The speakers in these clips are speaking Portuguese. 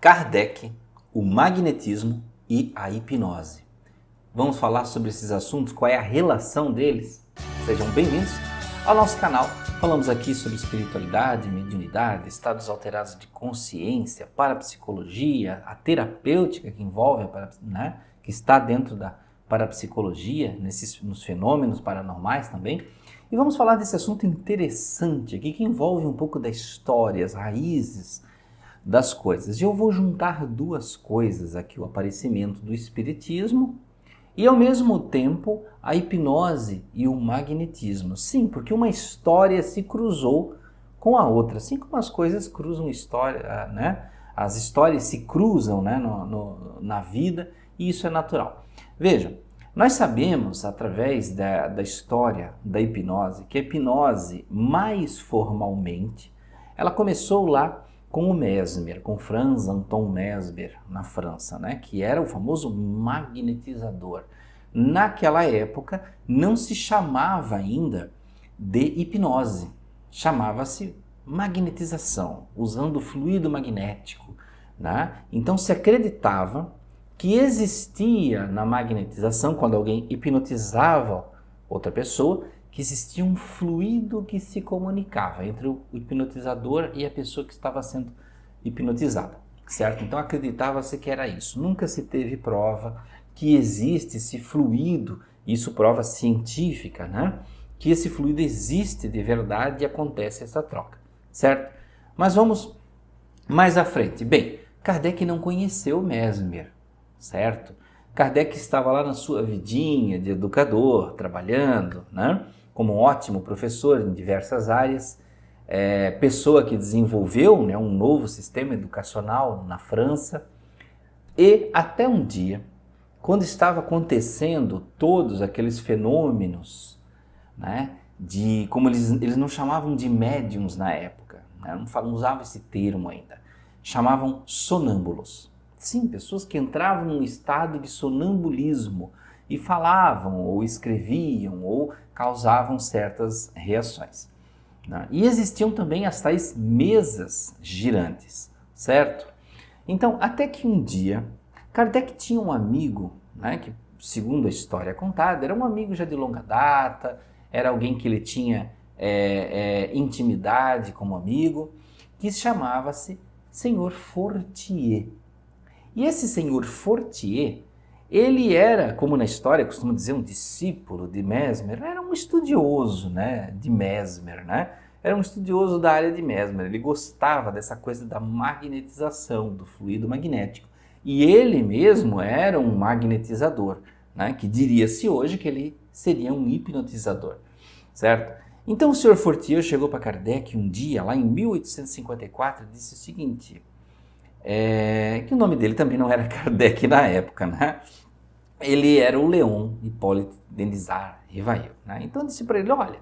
Kardec, o magnetismo e a hipnose. Vamos falar sobre esses assuntos, qual é a relação deles? Sejam bem-vindos ao nosso canal. Falamos aqui sobre espiritualidade, mediunidade, estados alterados de consciência, parapsicologia, a terapêutica que envolve, que está dentro da parapsicologia, nos fenômenos paranormais também. E vamos falar desse assunto interessante aqui que envolve um pouco da história, as raízes das coisas. E eu vou juntar duas coisas aqui, o aparecimento do espiritismo e ao mesmo tempo a hipnose e o magnetismo. Sim, porque uma história se cruzou com a outra, assim como as coisas cruzam história, né? As histórias se cruzam, né, na vida, e isso é natural. Vejam, nós sabemos através da história da hipnose que a hipnose mais formalmente ela começou lá com o Mesmer, com Franz Anton Mesmer, na França, né? Que era o famoso magnetizador. Naquela época não se chamava ainda de hipnose, chamava-se magnetização, usando o fluido magnético, né? Então se acreditava que existia na magnetização, quando alguém hipnotizava outra pessoa, que existia um fluido que se comunicava entre o hipnotizador e a pessoa que estava sendo hipnotizada, certo? Então acreditava-se que era isso. Nunca se teve prova que existe esse fluido, isso prova científica, né? Que esse fluido existe de verdade e acontece essa troca, certo? Mas vamos mais à frente. Bem, Kardec não conheceu Mesmer, certo? Kardec estava lá na sua vidinha de educador, trabalhando, né? Como um ótimo professor em diversas áreas, pessoa que desenvolveu, né, um novo sistema educacional na França, e até um dia, quando estava acontecendo todos aqueles fenômenos, né, como eles não chamavam de médiums na época, né, não usavam esse termo ainda, chamavam sonâmbulos. Sim, pessoas que entravam num estado de sonambulismo e falavam, ou escreviam, ou causavam certas reações, né? E existiam também as tais mesas girantes, certo? Então, até que um dia, Kardec tinha um amigo, né, que, segundo a história contada, era um amigo já de longa data, era alguém que ele tinha intimidade como amigo, que chamava-se Senhor Fortier. E esse senhor Fortier, ele era, como na história costuma dizer, um discípulo de Mesmer, era um estudioso, né, de Mesmer, né? Era um estudioso da área de Mesmer, ele gostava dessa coisa da magnetização, do fluido magnético. E ele mesmo era um magnetizador, né, que diria-se hoje que ele seria um hipnotizador, certo? Então o senhor Fortier chegou para Kardec um dia, lá em 1854, e disse o seguinte... que o nome dele também não era Kardec na época, né? Ele era o Léon Hippolyte Denisard Rivail, né? Então disse para ele, olha,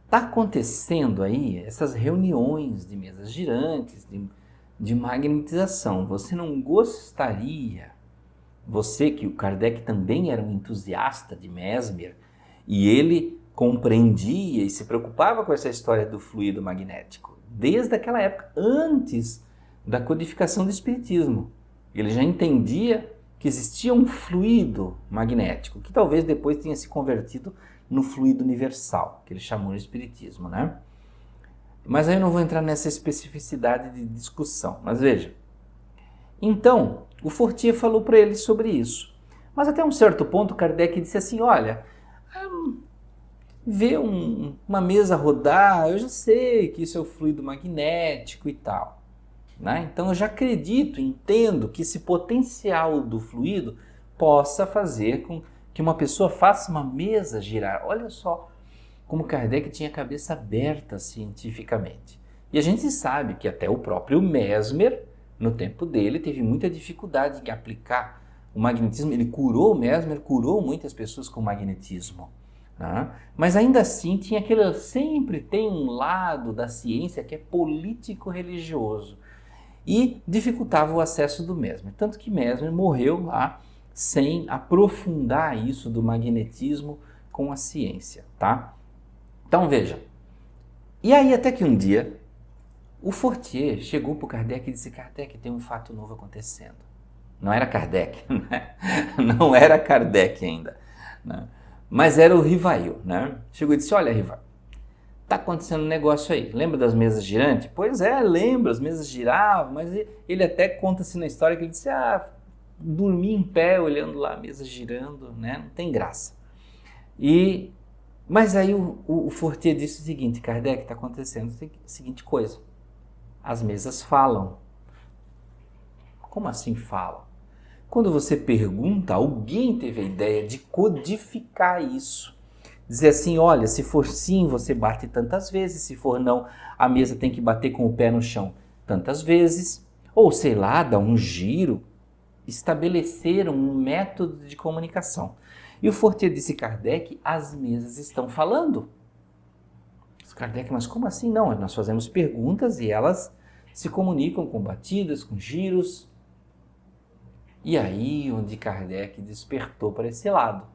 está acontecendo aí essas reuniões de mesas girantes, de magnetização, você não gostaria, você que o Kardec também era um entusiasta de Mesmer, e ele compreendia e se preocupava com essa história do fluido magnético, desde aquela época, antes da codificação do espiritismo. Ele já entendia que existia um fluido magnético, que talvez depois tenha se convertido no fluido universal, que ele chamou no espiritismo, né? Mas aí eu não vou entrar nessa especificidade de discussão, mas veja. Então, o Fortier falou para ele sobre isso. Mas até um certo ponto, Kardec disse assim, olha, ver uma mesa rodar, eu já sei que isso é o fluido magnético e tal. Né? Então eu já acredito, entendo que esse potencial do fluido possa fazer com que uma pessoa faça uma mesa girar. Olha só como Kardec tinha a cabeça aberta cientificamente. E a gente sabe que até o próprio Mesmer, no tempo dele, teve muita dificuldade em aplicar o magnetismo. Ele curou o Mesmer, curou muitas pessoas com magnetismo. Né? Mas ainda assim sempre tem um lado da ciência que é político-religioso. E dificultava o acesso do Mesmer. Tanto que Mesmer morreu lá sem aprofundar isso do magnetismo com a ciência, tá? Então veja, e aí até que um dia O Fortier chegou para o Kardec e disse: Kardec, tem um fato novo acontecendo. Não era Kardec, né? Não era Kardec ainda, né? Mas era o Rivail, né? Chegou e disse: olha, Rivail, está acontecendo um negócio aí. Lembra das mesas girantes? Pois é, lembro, as mesas giravam, mas ele até conta-se na história que ele disse: dormi em pé olhando lá a mesa girando, né? Não tem graça. Mas aí o Fortier disse o seguinte: Kardec, está acontecendo a seguinte coisa, as mesas falam. Como assim falam? Quando você pergunta, alguém teve a ideia de codificar isso. Dizer assim: olha, se for sim, você bate tantas vezes, se for não, a mesa tem que bater com o pé no chão tantas vezes. Ou sei lá, dar um giro. Estabeleceram um método de comunicação. E o Fortier disse: Kardec, as mesas estão falando. Kardec, mas como assim? Não, nós fazemos perguntas e elas se comunicam com batidas, com giros. E aí onde Kardec despertou para esse lado.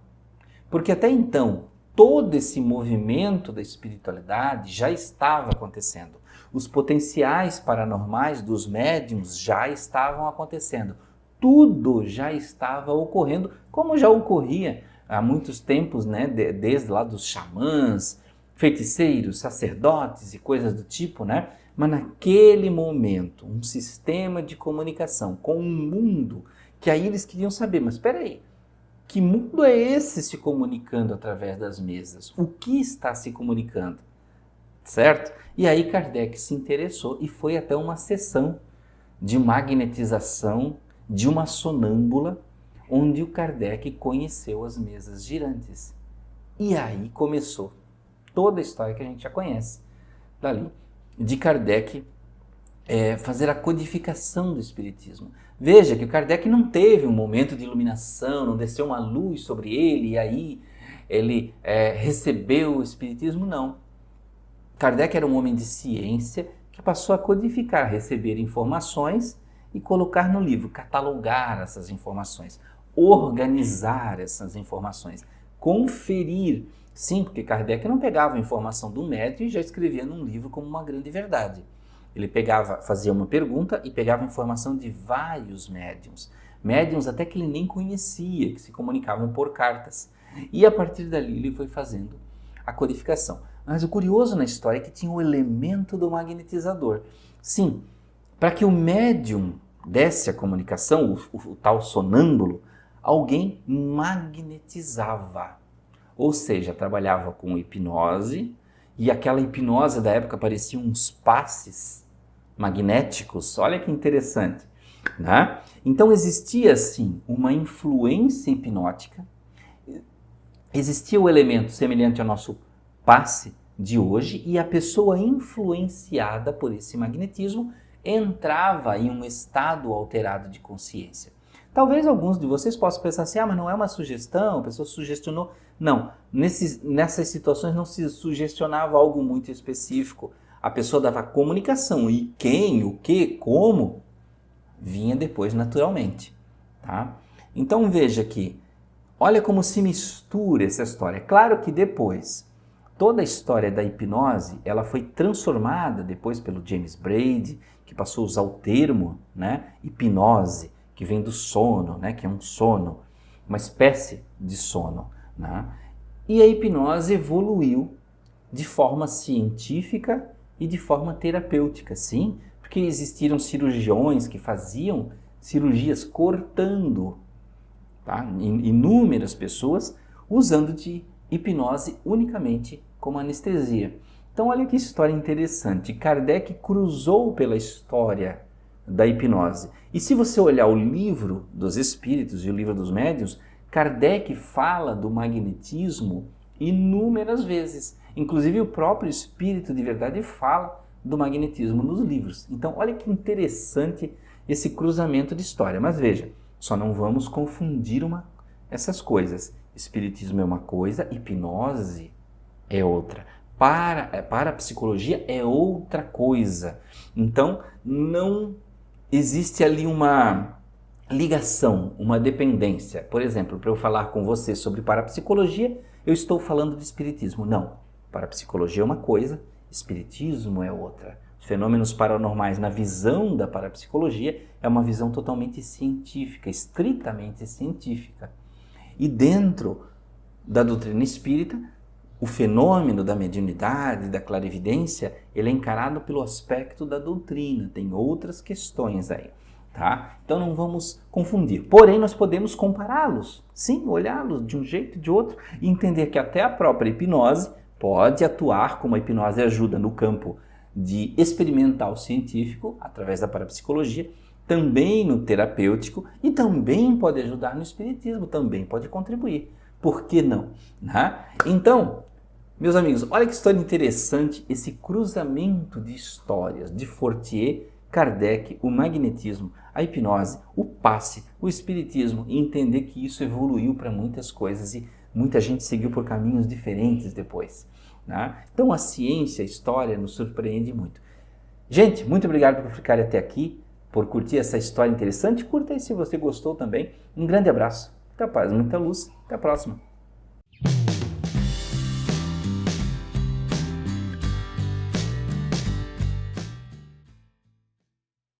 Porque até então, todo esse movimento da espiritualidade já estava acontecendo. Os potenciais paranormais dos médiuns já estavam acontecendo. Tudo já estava ocorrendo, como já ocorria há muitos tempos, né? Desde lá dos xamãs, feiticeiros, sacerdotes e coisas do tipo, né? Mas naquele momento, um sistema de comunicação com um mundo que aí eles queriam saber, mas espera aí, que mundo é esse se comunicando através das mesas? O que está se comunicando? Certo? E aí Kardec se interessou e foi até uma sessão de magnetização de uma sonâmbula, onde o Kardec conheceu as mesas girantes. E aí começou toda a história que a gente já conhece dali, de Kardec fazer a codificação do Espiritismo. Veja que o Kardec não teve um momento de iluminação, não desceu uma luz sobre ele e aí ele recebeu o Espiritismo, não. Kardec era um homem de ciência que passou a codificar, receber informações e colocar no livro, catalogar essas informações, organizar essas informações, conferir. Sim, porque Kardec não pegava a informação do médium e já escrevia num livro como uma grande verdade. Ele fazia uma pergunta e pegava a informação de vários médiuns. Médiuns até que ele nem conhecia, que se comunicavam por cartas. E a partir dali ele foi fazendo a codificação. Mas o curioso na história é que tinha o elemento do magnetizador. Sim, para que o médium desse a comunicação, o tal sonâmbulo, alguém magnetizava. Ou seja, trabalhava com hipnose, e aquela hipnose da época pareciam uns passes magnéticos. Olha que interessante, né? Então existia, sim, uma influência hipnótica, existia o elemento semelhante ao nosso passe de hoje, e a pessoa influenciada por esse magnetismo entrava em um estado alterado de consciência. Talvez alguns de vocês possam pensar assim: mas não é uma sugestão, a pessoa sugestionou. Não, nessas situações não se sugestionava algo muito específico. A pessoa dava comunicação e quem, o que, como, vinha depois naturalmente. Tá? Então veja que, olha como se mistura essa história. Claro que depois, toda a história da hipnose, ela foi transformada depois pelo James Braid, que passou a usar o termo, né, hipnose, que vem do sono, né, que é um sono, uma espécie de sono, né? E a hipnose evoluiu de forma científica e de forma terapêutica, sim, porque existiram cirurgiões que faziam cirurgias cortando, tá, inúmeras pessoas usando de hipnose unicamente como anestesia. Então olha que história interessante. Kardec cruzou pela história da hipnose. E se você olhar o livro dos espíritos e o livro dos médiuns, Kardec fala do magnetismo inúmeras vezes. Inclusive o próprio Espírito de Verdade fala do magnetismo nos livros. Então olha que interessante esse cruzamento de história. Mas veja, só não vamos confundir essas coisas. Espiritismo é uma coisa, hipnose é outra. Para a psicologia é outra coisa. Então não existe ali uma ligação, uma dependência. Por exemplo, para eu falar com você sobre parapsicologia, eu estou falando de espiritismo. Não, parapsicologia é uma coisa, espiritismo é outra. Os fenômenos paranormais na visão da parapsicologia é uma visão totalmente científica, estritamente científica. E dentro da doutrina espírita, o fenômeno da mediunidade, da clarividência, ele é encarado pelo aspecto da doutrina, tem outras questões aí, tá? Então não vamos confundir. Porém, nós podemos compará-los, sim, olhá-los de um jeito e de outro e entender que até a própria hipnose pode atuar como a hipnose ajuda no campo de experimental científico, através da parapsicologia, também no terapêutico e também pode ajudar no espiritismo, também pode contribuir. Por que não? Então, meus amigos, olha que história interessante esse cruzamento de histórias de Fortier, Kardec, o magnetismo, a hipnose, o passe, o espiritismo e entender que isso evoluiu para muitas coisas e muita gente seguiu por caminhos diferentes depois. Então a ciência, a história nos surpreende muito. Gente, muito obrigado por ficar até aqui, por curtir essa história interessante. Curta aí se você gostou também. Um grande abraço, muita paz, muita luz. Até a próxima.